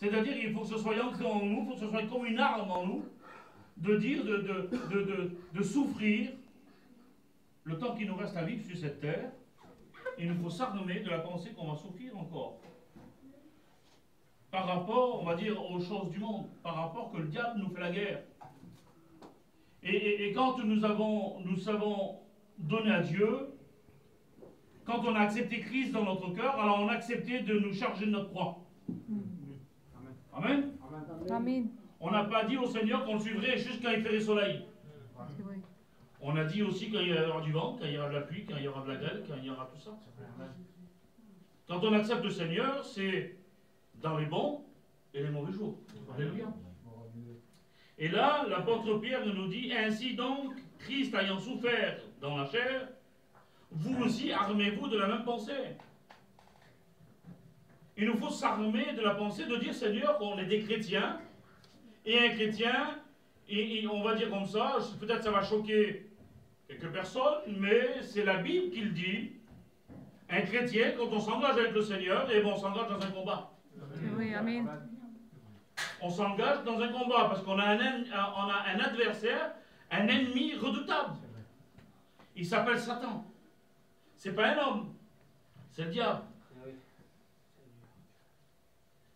C'est-à-dire qu'il faut que ce soit ancré en nous, il faut que ce soit comme une arme en nous, de dire, de souffrir le temps qu'il nous reste à vivre sur cette terre. Il nous faut s'armer de la pensée qu'on va souffrir encore. Par rapport, on va dire, aux choses du monde, par rapport que le diable nous fait la guerre. Et quand nous savons donner à Dieu, quand on a accepté Christ dans notre cœur, alors on a accepté de nous charger de notre croix. Amen. Amen. On n'a pas dit au Seigneur qu'on le suivrait juste quand il ferait soleil. On a dit aussi quand il y aura du vent, quand il y aura de la pluie, quand il y aura de la grêle, quand il y aura tout ça. Quand on accepte le Seigneur, c'est dans les bons et les mauvais jours. Alléluia. Et là, l'apôtre Pierre nous dit, ainsi donc, Christ ayant souffert dans la chair, vous aussi armez-vous de la même pensée. Il nous faut s'armer de la pensée de dire, Seigneur, qu'on est des chrétiens, et un chrétien, et on va dire comme ça, peut-être ça va choquer quelques personnes, mais c'est la Bible qui le dit. Un chrétien, quand on s'engage avec le Seigneur, et on s'engage dans un combat. Oui, amen. On s'engage dans un combat parce qu'on a un adversaire, un ennemi redoutable. Il s'appelle Satan. C'est pas un homme, c'est le diable.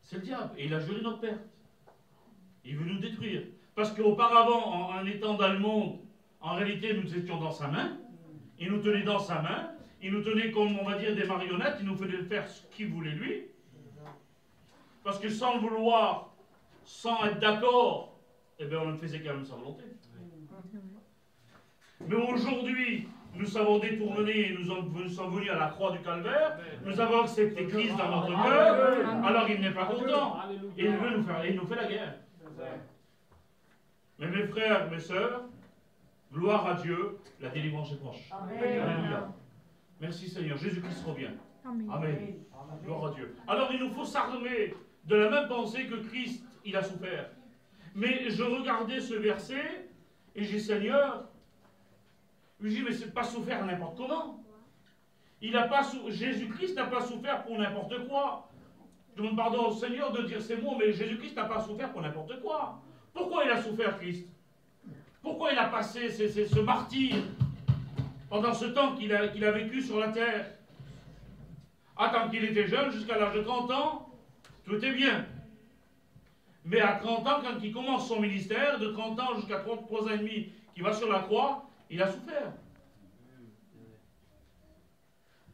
C'est le diable. Et il a juré notre perte. Il veut nous détruire. Parce qu'auparavant, en étant dans le monde, en réalité, nous étions dans sa main. Il nous tenait dans sa main. Il nous tenait comme, on va dire, des marionnettes. Il nous faisait faire ce qu'il voulait lui. Parce que sans le vouloir, sans être d'accord, eh bien, on le faisait quand même sa volonté. Mais aujourd'hui, nous savons détourner, nous sommes venus à la croix du calvaire, nous avons accepté Christ dans notre cœur, alors il n'est pas content. Et il veut nous faire, il nous fait la guerre. Mais mes frères, mes sœurs, gloire à Dieu, la délivrance est proche. Alléluia. Merci Seigneur, Jésus-Christ revient. Amen. Gloire à Dieu. Alors il nous faut s'armer de la même pensée que Christ, il a souffert. Mais je regardais ce verset, et j'ai Seigneur, je dis, mais c'est pas souffert n'importe comment. Jésus-Christ n'a pas souffert pour n'importe quoi. Je demande pardon au Seigneur de dire ces mots, mais Jésus-Christ n'a pas souffert pour n'importe quoi. Pourquoi il a souffert, Christ? Pourquoi il a passé ce martyre pendant ce temps qu'il a vécu sur la terre? Ah, quand il était jeune, jusqu'à l'âge de 30 ans, tout était bien. Mais à 30 ans, quand il commence son ministère, de 30 ans jusqu'à 33 ans et demi, qu'il va sur la croix, il a souffert.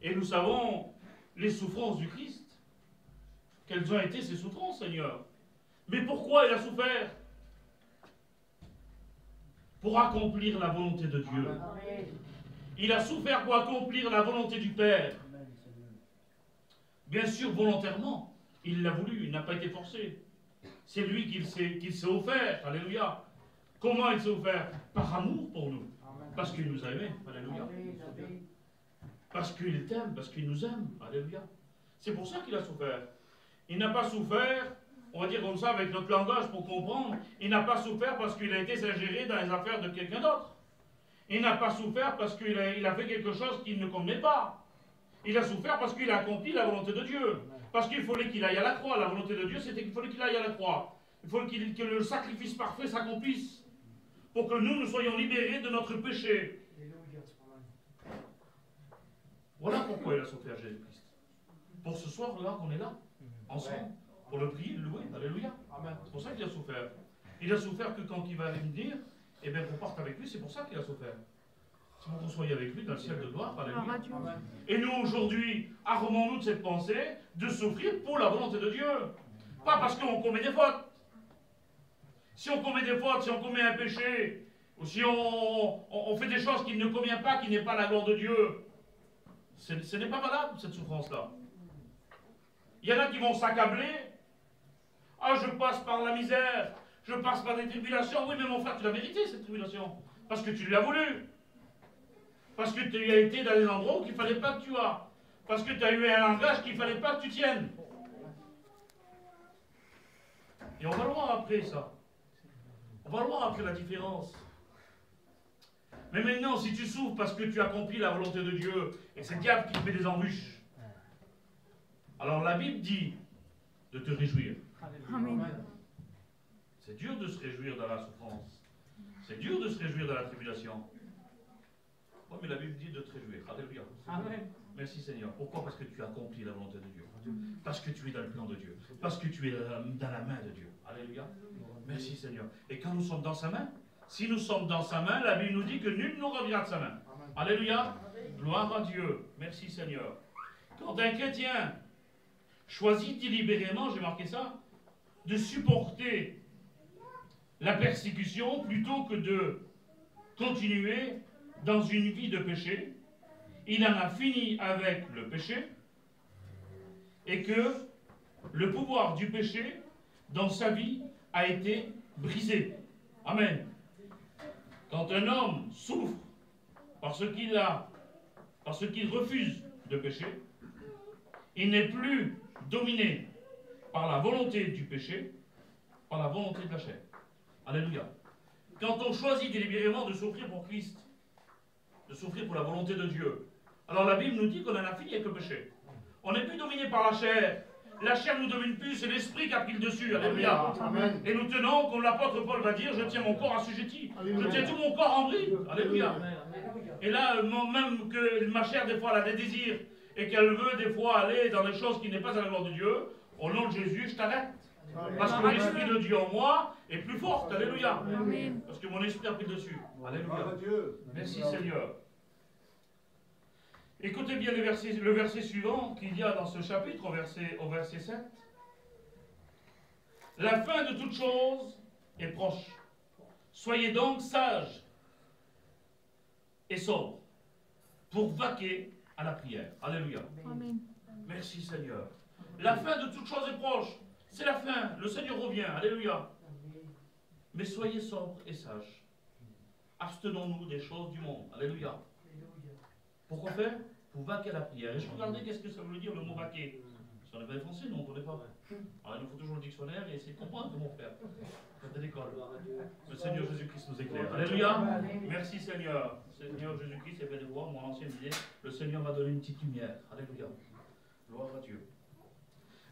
Et nous savons les souffrances du Christ. Quelles ont été ses souffrances, Seigneur? Mais pourquoi il a souffert? Pour accomplir la volonté de Dieu. Il a souffert pour accomplir la volonté du Père. Bien sûr, volontairement. Il l'a voulu, il n'a pas été forcé. C'est lui qui s'est offert. Alléluia. Comment il s'est offert? Par amour pour nous. Parce qu'il nous a aimés. Alléluia. Parce qu'il t'aime, parce qu'il nous aime. Alléluia. C'est pour ça qu'il a souffert. Il n'a pas souffert, on va dire comme ça avec notre langage pour comprendre, il n'a pas souffert parce qu'il a été ingéré dans les affaires de quelqu'un d'autre. Il n'a pas souffert parce qu'il a fait quelque chose qui ne convenait pas. Il a souffert parce qu'il a accompli la volonté de Dieu. Parce qu'il fallait qu'il aille à la croix. La volonté de Dieu, c'était qu'il fallait qu'il aille à la croix. Il faut que le sacrifice parfait s'accomplisse. Pour que nous soyons libérés de notre péché. Voilà pourquoi il a souffert, Jésus-Christ. Pour ce soir-là qu'on est là, ensemble, pour le prier, le louer. Alléluia. C'est pour ça qu'il a souffert. Il a souffert que quand il va venir, eh bien qu'on parte avec lui, c'est pour ça qu'il a souffert. C'est pour qu'on soit avec lui dans le ciel de gloire. Alléluia. Et nous, aujourd'hui, armons-nous de cette pensée de souffrir pour la volonté de Dieu. Pas parce qu'on commet des fautes. Si on commet des fautes, si on commet un péché, ou si on fait des choses qui ne conviennent pas, qui n'est pas la gloire de Dieu, ce n'est pas valable, cette souffrance-là. Il y en a qui vont s'accabler. Ah, je passe par la misère, je passe par des tribulations. Oui, mais mon frère, tu l'as mérité, cette tribulation. Parce que tu l'as voulu. Parce que tu as été dans des endroits qu'il ne fallait pas que tu as. Parce que tu as eu un langage qu'il ne fallait pas que tu tiennes. Et on va le voir après, ça. On va le voir après la différence. Mais maintenant, si tu souffres parce que tu accomplis la volonté de Dieu, et c'est le diable qui te met des embûches, alors la Bible dit de te réjouir. Amen. C'est dur de se réjouir dans la souffrance. C'est dur de se réjouir dans la tribulation. Oui, mais la Bible dit de te réjouir. Alléluia. Amen. Merci Seigneur. Pourquoi? Parce que tu as accompli la volonté de Dieu. Parce que tu es dans le plan de Dieu. Parce que tu es dans la main de Dieu. Alléluia. Merci Seigneur. Et quand nous sommes dans sa main, si nous sommes dans sa main, la Bible nous dit que nul ne revient de sa main. Alléluia. Gloire à Dieu. Merci Seigneur. Quand un chrétien choisit délibérément, j'ai marqué ça, de supporter la persécution plutôt que de continuer dans une vie de péché, il en a fini avec le péché et que le pouvoir du péché dans sa vie a été brisé. Amen. Quand un homme souffre parce qu'il refuse de pécher, il n'est plus dominé par la volonté du péché, par la volonté de la chair. Alléluia. Quand on choisit délibérément de souffrir pour Christ, de souffrir pour la volonté de Dieu, alors la Bible nous dit qu'on en a fini avec le péché. On n'est plus dominé par la chair. La chair ne nous domine plus, c'est l'esprit qui a pris le dessus. Alléluia. Amen. Et nous tenons, comme l'apôtre Paul va dire, je tiens mon corps assujetti. Je tiens tout mon corps en bride. Alléluia. Et là, même que ma chair, des fois, elle a des désirs et qu'elle veut, des fois, aller dans des choses qui n'est pas à la gloire de Dieu, au nom de Jésus, je t'arrête. Parce que l'esprit de Dieu en moi est plus fort. Alléluia. Amen. Parce que mon esprit a pris le dessus. Alléluia. Merci Seigneur. Écoutez bien le verset suivant qu'il y a dans ce chapitre, au verset 7. La fin de toute chose est proche. Soyez donc sages et sobres pour vaquer à la prière. Alléluia. Amen. Merci Seigneur. La fin de toute chose est proche. C'est la fin. Le Seigneur revient. Alléluia. Mais soyez sobres et sages. Abstenons-nous des choses du monde. Alléluia. Pourquoi faire? Pour vaquer à la prière. Et je regardais qu'est-ce que ça veut dire le mot vaquer. Parce qu'on n'est pas des Français, nous on ne connaît pas. Alors il nous faut toujours le dictionnaire et essayer de comprendre comment faire. Quand à l'école. Le Seigneur Jésus-Christ nous éclaire. Alléluia. Merci Seigneur. Seigneur Jésus-Christ, il y avait des voix. Mon ancien disait, le Seigneur m'a donné une petite lumière. Alléluia. Gloire à Dieu.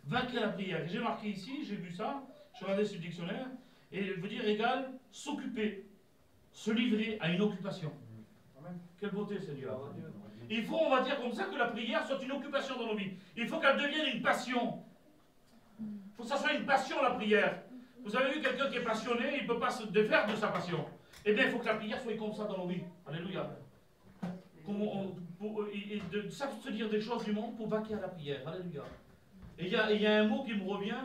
Vaquer à la prière. J'ai marqué ici, j'ai vu ça, je regardais sur le dictionnaire, et il veut dire égal, s'occuper, se livrer à une occupation. Quelle beauté Seigneur. Il faut, on va dire comme ça, que la prière soit une occupation dans nos vies. Il faut qu'elle devienne une passion. Il faut que ça soit une passion la prière. Vous avez vu quelqu'un qui est passionné, il ne peut pas se défaire de sa passion. Eh bien, il faut que la prière soit comme ça dans nos vies. Alléluia. De s'abstenir des choses du monde pour vaquer à la prière. Alléluia. Et il y a un mot qui me revient.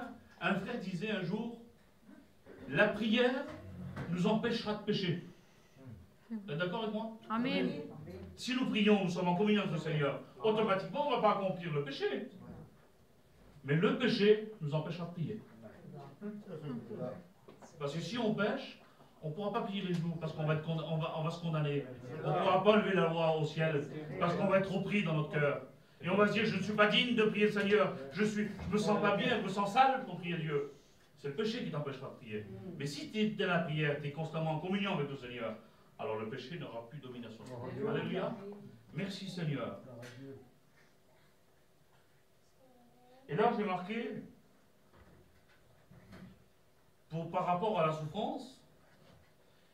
Un frère disait un jour, la prière nous empêchera de pécher. Vous êtes d'accord avec moi? Amen. Si nous prions, nous sommes en communion avec le Seigneur, automatiquement on ne va pas accomplir le péché. Mais le péché nous empêchera de prier. Parce que si on pêche, on ne pourra pas plier les genoux parce qu'on va, on va se condamner. On ne pourra pas lever la voix au ciel parce qu'on va être trop pris dans notre cœur. Et on va se dire, je ne suis pas digne de prier le Seigneur. Je me sens pas bien, je me sens sale pour prier Dieu. C'est le péché qui t'empêchera de prier. Mais si tu es dans la prière, tu es constamment en communion avec le Seigneur, alors le péché n'aura plus domination. Alléluia. Merci Seigneur. Et là, j'ai marqué, par rapport à la souffrance,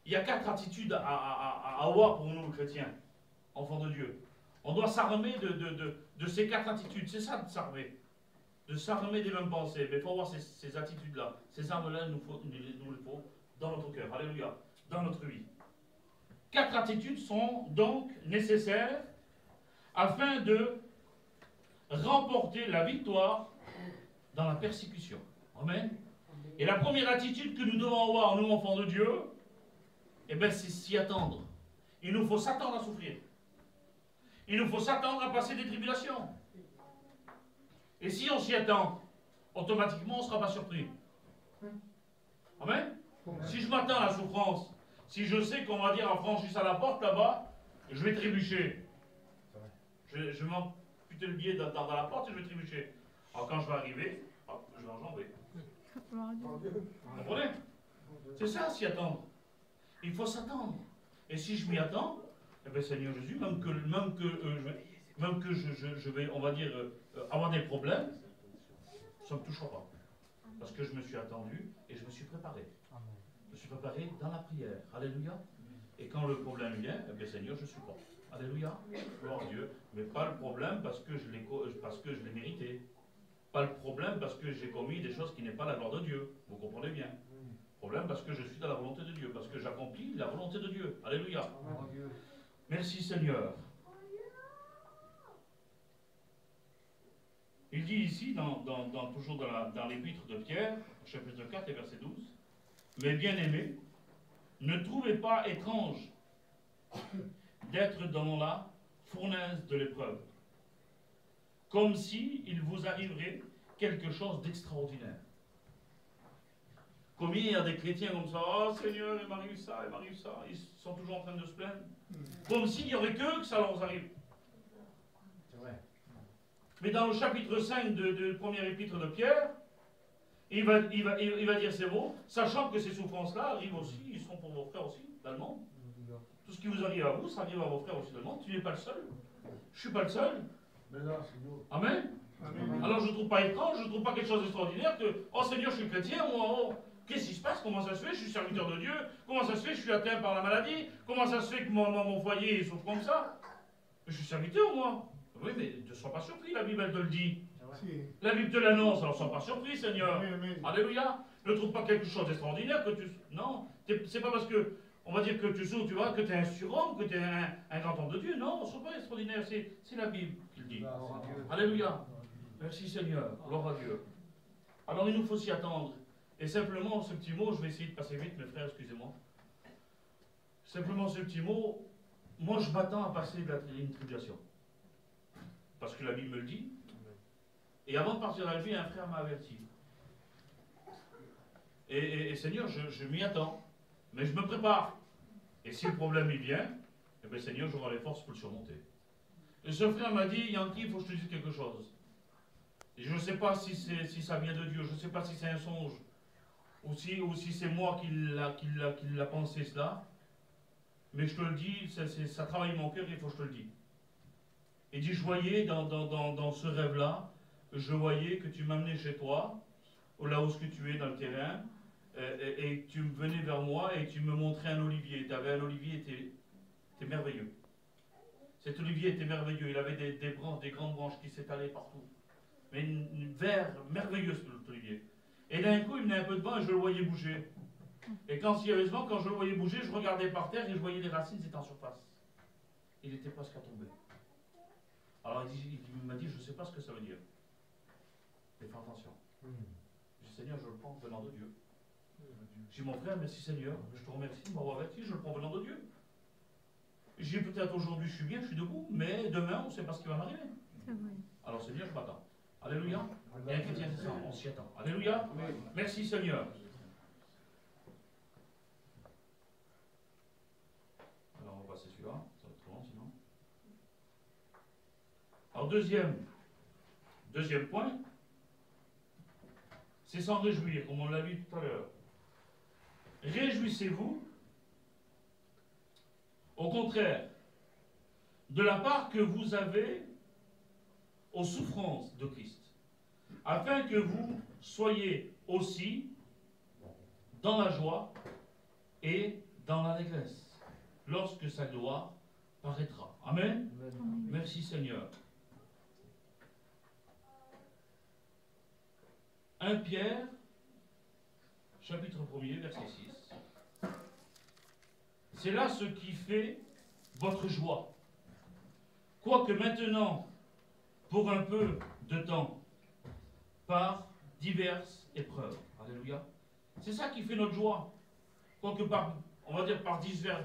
il y a 4 attitudes à avoir pour nous, chrétiens, enfants de Dieu. On doit s'armer de ces 4 attitudes. C'est ça de s'armer. De s'armer des mêmes pensées. Mais il faut avoir ces attitudes-là. Ces armes-là, il nous le faut dans notre cœur. Alléluia. Dans notre vie. 4 attitudes sont donc nécessaires afin de remporter la victoire dans la persécution. Amen. Et la première attitude que nous devons avoir, nous, enfants de Dieu, eh bien, c'est s'y attendre. Il nous faut s'attendre à souffrir. Il nous faut s'attendre à passer des tribulations. Et si on s'y attend, automatiquement, on ne sera pas surpris. Amen. Si je m'attends à la souffrance, si je sais qu'on va dire en franchissant la porte là-bas, je vais trébucher. Je vais m'amputer le pied dans la porte et je vais trébucher. Alors quand je vais arriver, hop, je vais enjamber. Vous comprenez? C'est ça, s'y attendre. Il faut s'attendre. Et si je m'y attends, eh bien Seigneur Jésus, même que je vais, on va dire, avoir des problèmes, ça ne me touchera pas. Parce que je me suis attendu et je me suis préparé. Je me suis préparé dans la prière. Alléluia. Et quand le problème vient, eh bien Seigneur, je supporte. Alléluia. Gloire à Dieu. Mais pas le problème parce que je l'ai mérité. Pas le problème parce que j'ai commis des choses qui n'est pas la gloire de Dieu. Vous comprenez bien. Problème parce que je suis dans la volonté de Dieu, parce que j'accomplis la volonté de Dieu. Alléluia. Merci Seigneur. Il dit ici, toujours dans l'épître de Pierre, chapitre 4 et verset 12, « Mais bien-aimés, ne trouvez pas étrange d'être dans la fournaise de l'épreuve, comme si il vous arriverait quelque chose d'extraordinaire. » Combien il y a des chrétiens comme ça, « Oh Seigneur, il m'arrive ça, il m'arrive ça. » Ils sont toujours en train de se plaindre. Comme s'il n'y aurait que ça leur arrive. C'est vrai. Mais dans le chapitre 5 de première épître de Pierre, il va dire ces mots, sachant que ces souffrances-là arrivent aussi, ils sont pour vos frères aussi, dans le monde. Tout ce qui vous arrive à vous, ça arrive à vos frères aussi dans le monde. Tu n'es pas le seul. Je ne suis pas le seul. Amen. Amen. Alors je ne trouve pas étrange, je ne trouve pas quelque chose d'extraordinaire que, oh Seigneur, je suis chrétien, moi, qu'est-ce qui se passe? Comment ça se fait? Je suis serviteur de Dieu. Comment ça se fait? Je suis atteint par la maladie. Comment ça se fait que mon foyer souffre comme ça? Je suis serviteur, moi. Oui, mais ne sois pas surpris, la Bible elle te le dit. La Bible te l'annonce, alors ne sois pas surpris, Seigneur. Alléluia. Ne trouve pas quelque chose d'extraordinaire que tu... Non, c'est pas parce que, on va dire que tu souffres, tu vois, que tu es un surhomme, que tu es un grand homme de Dieu. Non, ne sois pas extraordinaire, c'est la Bible qui le dit. Alléluia. Merci Seigneur. Gloire à Dieu. Alors il nous faut s'y attendre. Et simplement, ce petit mot, je vais essayer de passer vite, mes frères, excusez-moi. Simplement, ce petit mot, moi je m'attends à passer une tribulation. Parce que la Bible me le dit. Et avant de partir à la vie, un frère m'a averti. Et Seigneur, je m'y attends. Mais je me prépare. Et si le problème il vient, eh bien Seigneur, j'aurai les forces pour le surmonter. Et ce frère m'a dit, Yankee, il faut que je te dise quelque chose. Et je ne sais pas si ça vient de Dieu, je ne sais pas si c'est un songe. Ou si c'est moi qui l'a pensé cela. Mais je te le dis, ça travaille mon cœur, il faut que je te le dise. Il dit, je voyais dans ce rêve-là, je voyais que tu m'amenais chez toi, là où tu es dans le terrain, et tu venais vers moi et tu me montrais un olivier. Tu avais un olivier, était merveilleux. Cet olivier était merveilleux, il avait des branches, des grandes branches qui s'étalaient partout. Mais une vert merveilleux cet olivier. Et d'un coup, il venait un peu de vent et je le voyais bouger. Et quand il y avait ce vent, quand je le voyais bouger, je regardais par terre et je voyais les racines étaient en surface. Il était presque à tomber. Alors il m'a dit, je ne sais pas ce que ça veut dire. Mais fais attention. Je dis, Seigneur, je le prends venant de Dieu. J'ai dit, mon frère, merci Seigneur, je te remercie de m'avoir averti, je le prends venant de Dieu. J'ai peut-être aujourd'hui, je suis bien, je suis debout, mais demain, on ne sait pas ce qui va m'arriver. Alors Seigneur, je m'attends. Alléluia. Et un chrétien, c'est ça, on s'y attend. Alléluia. Merci Seigneur. Alors on va passer celui-là, ça va être trop long sinon. Alors deuxième point, c'est s'en réjouir, comme on l'a vu tout à l'heure. Réjouissez-vous, au contraire, de la part que vous avez aux souffrances de Christ, afin que vous soyez aussi dans la joie et dans l'allégresse, lorsque sa gloire paraîtra. Amen. Amen. Merci Seigneur. 1 Pierre, chapitre 1er, verset 6. C'est là ce qui fait votre joie. Quoique maintenant, pour un peu de temps, par diverses épreuves. Alléluia. C'est ça qui fait notre joie. Quoique on va dire par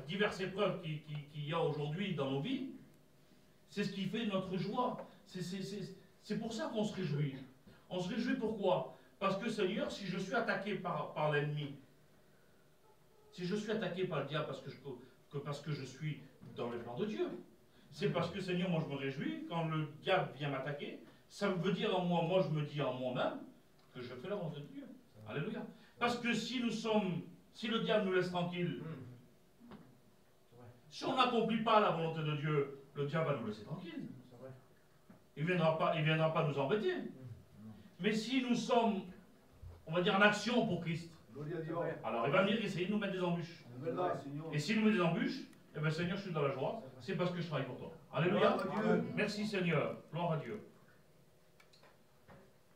diverses épreuves qu'il y a aujourd'hui dans nos vies, c'est ce qui fait notre joie. C'est pour ça qu'on se réjouit. On se réjouit pourquoi? Parce que Seigneur, si je suis attaqué par l'ennemi, si je suis attaqué par le diable parce que je suis dans le plan de Dieu, c'est parce que Seigneur, moi je me réjouis quand le diable vient m'attaquer. Ça veut dire en moi, je me dis en moi-même que je fais la volonté de Dieu. Alléluia. Parce que si le diable nous laisse tranquille, si on n'accomplit pas la volonté de Dieu, le diable va nous laisser tranquille. Il ne viendra pas nous embêter. Mais si nous sommes, on va dire, en action pour Christ. Alors il va venir essayer de nous mettre des embûches. Et s'il nous met des embûches, eh bien Seigneur, je suis dans la joie, c'est parce que je travaille pour toi. Alléluia. Merci Seigneur. Gloire à Dieu.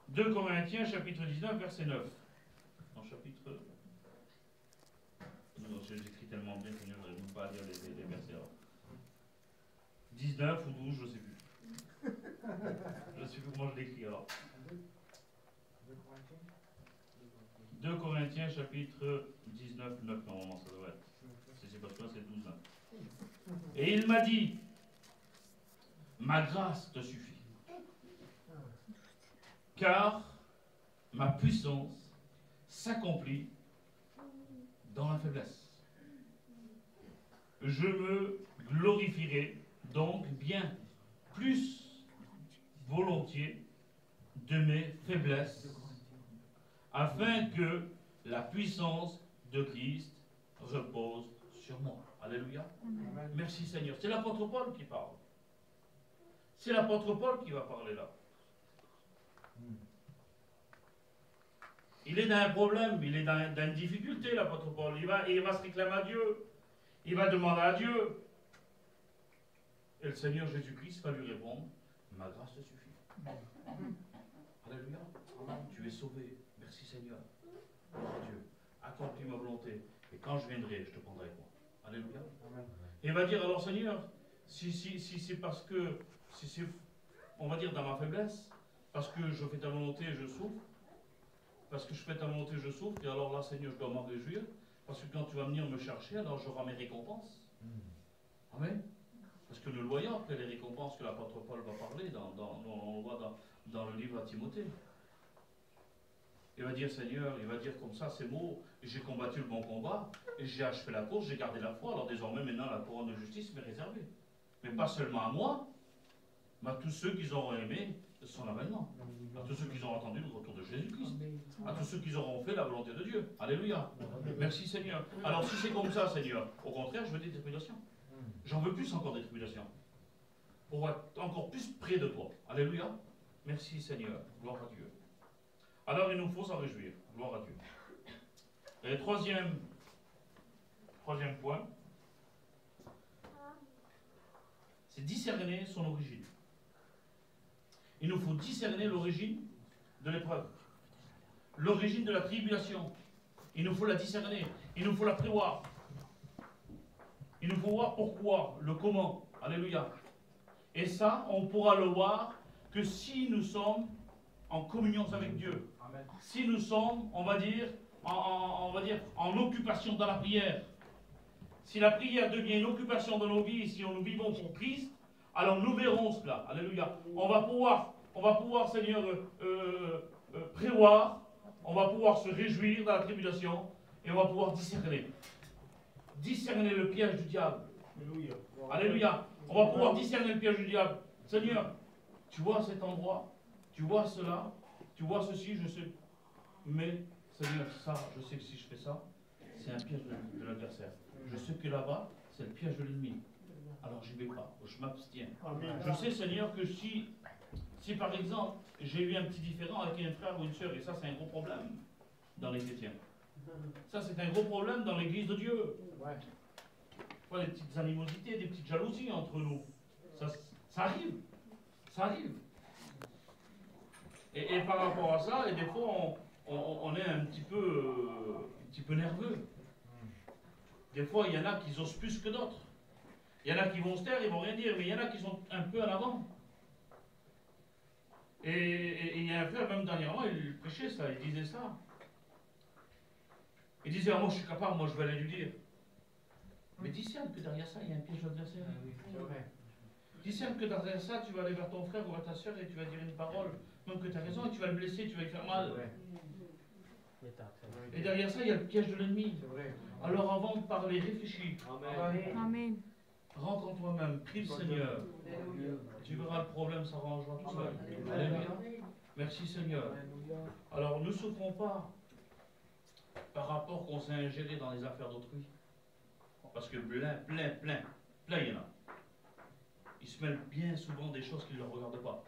2 Corinthiens, chapitre 19, verset 9. Non, chapitre... Non, j'ai écrit tellement bien, Seigneur, je n'arrive pas à lire les versets. Alors. 19 ou 12, je ne sais plus. Je ne sais plus comment je l'écris alors. 2 Corinthiens, chapitre 19, 9, normalement, ça doit être. C'est parce que là, c'est 12, 9. Et il m'a dit, ma grâce te suffit. Car ma puissance s'accomplit dans la faiblesse. Je me glorifierai donc bien plus volontiers de mes faiblesses, afin que la puissance de Christ repose sur moi. Alléluia. Amen. Merci Seigneur. C'est l'apôtre Paul qui parle. C'est l'apôtre Paul qui va parler là. Il est dans un problème, il est dans une difficulté, l'apôtre Paul. Il va se réclamer à Dieu. Il va demander à Dieu. Et le Seigneur Jésus-Christ va lui répondre, ma grâce te suffit. Alléluia. Tu es sauvé. Merci Seigneur. Gloire à Dieu. Accomplis ma volonté. Et quand je viendrai, je te prendrai avec moi. Alléluia. Et il va dire, alors Seigneur, si c'est parce que, si c'est, on va dire dans ma faiblesse, parce que je fais ta volonté et je souffre, parce que je fais ta volonté et je souffre, et alors là Seigneur, je dois m'en réjouir, parce que quand tu vas venir me chercher, alors j'aurai mes récompenses. Amen. Parce que nous le voyons après les récompenses que l'apôtre Paul va parler, on le voit dans le livre à Timothée. Il va dire, Seigneur, il va dire comme ça ces mots, j'ai combattu le bon combat, et j'ai achevé la course, j'ai gardé la foi, alors désormais maintenant la couronne de justice m'est réservée. Mais pas seulement à moi, mais à tous ceux qui auront aimé son avènement, à tous ceux qui auront attendu le retour de Jésus-Christ, à tous ceux qui auront fait la volonté de Dieu. Alléluia. Merci Seigneur. Alors si c'est comme ça, Seigneur, au contraire, je veux des tribulations. J'en veux plus encore des tribulations. Pour être encore plus près de toi. Alléluia. Merci Seigneur. Gloire à Dieu. Alors il nous faut s'en réjouir. Gloire à Dieu. Et troisième point, c'est discerner son origine. Il nous faut discerner l'origine de l'épreuve. L'origine de la tribulation. Il nous faut la discerner. Il nous faut la prévoir. Il nous faut voir pourquoi, le comment. Alléluia. Et ça, on pourra le voir que si nous sommes en communion avec Dieu. Amen. Si nous sommes, on va dire, en occupation dans la prière. Si la prière devient une occupation dans nos vies, si nous vivons pour Christ, alors nous verrons cela. Alléluia. On va pouvoir, Seigneur, prévoir, on va pouvoir se réjouir dans la tribulation, et on va pouvoir discerner. Discerner le piège du diable. Alléluia. Alléluia. On va pouvoir discerner le piège du diable. Seigneur, tu vois cet endroit, tu vois cela, tu vois ceci, je sais. Mais, Seigneur, ça, je sais que si je fais ça, c'est un piège de l'adversaire. Je sais que là-bas, c'est le piège de l'ennemi. Alors j'y vais pas, je m'abstiens. Je sais, Seigneur, que si par exemple, j'ai eu un petit différend avec un frère ou une soeur, et ça c'est un gros problème dans les chrétiens. Ça c'est un gros problème dans l'église de Dieu. Des petites animosités, des petites jalousies entre nous. Ça arrive. Ça arrive. Et par rapport à ça, et des fois on est un petit peu nerveux. Des fois il y en a qui osent plus que d'autres. Il y en a qui vont se taire, ils vont rien dire, mais il y en a qui sont un peu en avant. Et il y a un frère, même dernièrement, il prêchait ça, il disait ça. Il disait, moi je suis capable, moi je vais aller lui dire. Mais discerne que derrière ça, il y a un piège d'adversaire. Discerne que derrière ça, tu vas aller vers ton frère ou vers ta soeur et tu vas dire une parole, même que tu as raison, et tu vas le blesser, tu vas lui faire mal. Et derrière ça, il y a le piège de l'ennemi. Alors avant de parler, réfléchis. Amen. Rentre en toi-même, prie le Seigneur. Tu verras le problème s'arrangera tout seul. Alléluia. Merci Seigneur. Alors ne souffrons pas par rapport qu'on s'est ingéré dans les affaires d'autrui. Parce que plein il y en a. Ils se mêlent bien souvent des choses qui ne leur regardent pas.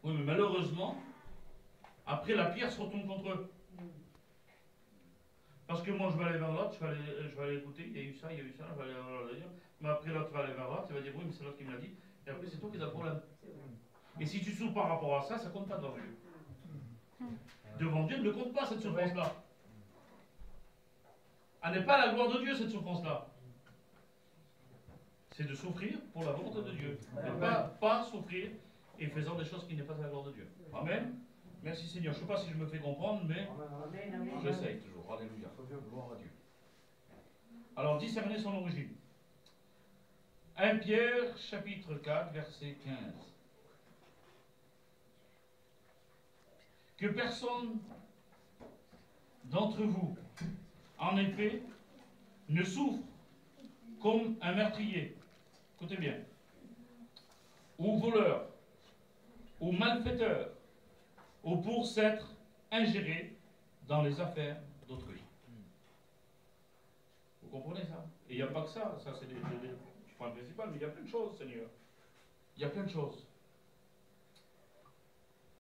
Oui, mais malheureusement, Après, la pierre se retourne contre eux. Parce que moi, je vais aller vers l'autre, je vais aller écouter, il y a eu ça, je vais aller vers l'autre. Mais après, l'autre va aller vers l'autre, il va dire oui, mais c'est l'autre qui me l'a dit. Et après, c'est toi qui as le problème. Et si tu souffres par rapport à ça, ça ne compte pas devant Dieu. Devant Dieu, ne compte pas cette souffrance-là. Elle n'est pas la gloire de Dieu, cette souffrance-là. C'est de souffrir pour la volonté de Dieu. Ne pas souffrir et faisant des choses qui n'est pas à la gloire de Dieu. Amen. Merci Seigneur. Je ne sais pas si je me fais comprendre, mais j'essaye toujours. Alléluia. Gloire à Dieu. Alors, discerner son origine. 1 Pierre, chapitre 4, verset 15. Que personne d'entre vous, en effet, ne souffre comme un meurtrier. Écoutez bien. Ou voleur, ou malfaiteur, ou pour s'être ingéré dans les affaires d'autrui. Vous comprenez ça? Et il n'y a pas que ça. Ça, c'est du point principal, mais il y a plein de choses, Seigneur. Il y a plein de choses.